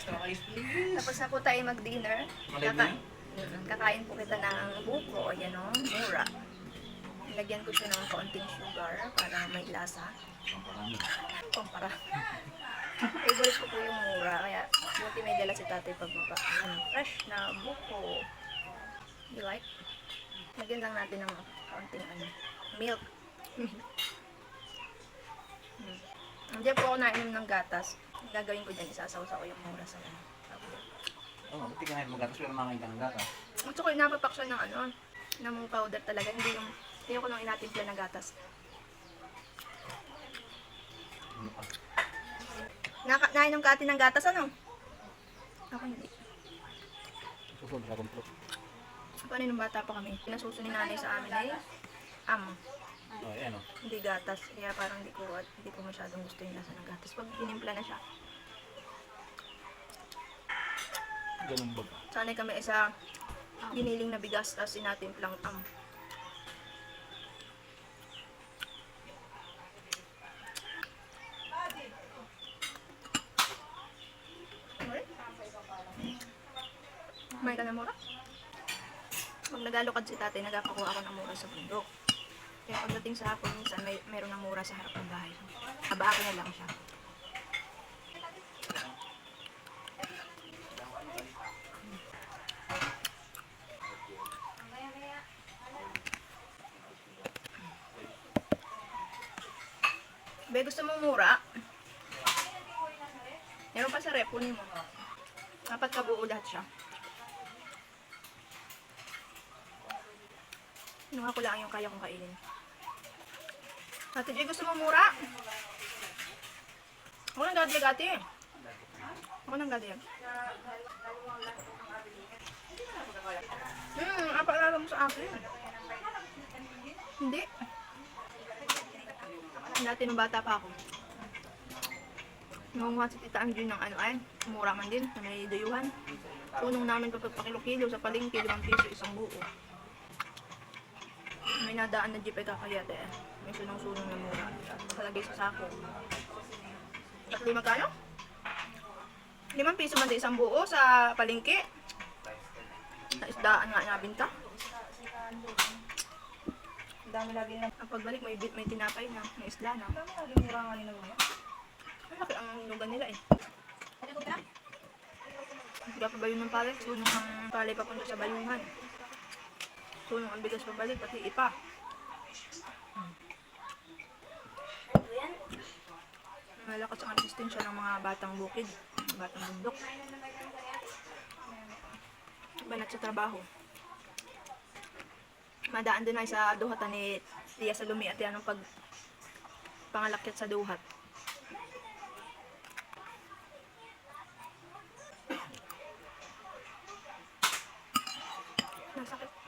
extra rice, please. Tapos na po tayo mag-dinner. Malag na? Kakain po kita ng buko. Ayan o, mura. Lagyan ko siya ng konting sugar para may lasa. Pamparami. Para. Favorite ko po yung mura. Kaya buti may dala si tatay pagbaba. Fresh na buko. You like? Lagyan lang natin ng konting milk. Hindi po ako nainom ng gatas. Gagawin ko dyan, isasaw-saw ko yung mura sa Oo, buti ka ngayon magatas pero makain ka ng gatas. gusto ko inapapak siya ng ng powder talaga. Hindi ko nung inatimpla na gatas. Nainom ka atin ng gatas, ano? Ako hindi. Susunod sa kumplo. Paano nung bata pa kami? Pinasuso ni nanay sa amin ay Oh, ayan o. hindi gatas. Kaya parang hindi ko masyadong gusto yung lasa ng gatas. Pag tinimpla na siya. Ganun ba? Sanay kami isa giniling na bigas tapos sinatimplang May ka na mura? Pag nagalukad si tatay, nagapakuha ako ng mura sa bundok. Kaya pagdating sa hapon, minsan meron ng mura sa harap ng bahay. Habaan ko na lang siya. Be, gusto mong mura? Meron pa sa repo mo. Dapat kabuo lahat siya. Kinuha ko lang yung kaya kong kainin. Ate Jay, gusto mo mura? Ako nang gadyag, ate. Ako nang gadyag. Apaalala mo sa akin. Hindi. Dati nung bata pa ako. Nangunguha si Tita Angie ng mura man din, na may dayuhan. Sunong namin papagpakilo-kilo sa palengke, 5 piso isang buo. May nadaan na jeep ay kakayate May sunong-sunong na mura. Kalagay sa sako. At 5 magkano? 5 piso man din isang buo sa palengke. Sa isdaan nga nabinta. Dami lagi na. Ang pagbalik may tinapay na, may isla na. Dami lagi mura nga nila mga. Malaki ang lugan nila eh. Hindi pa ba yun ng palay? Sunong ang palay papunta sa bayuhan. Sunong ang bigas pabalik, pati ipa. Malakas ang resistensya ng mga batang bukid, batang bundok. Banat sa trabaho. Madaan din ay sa duhatan ni Tia Salumi at yan ang pangalakyat sa duhat. Nasakit.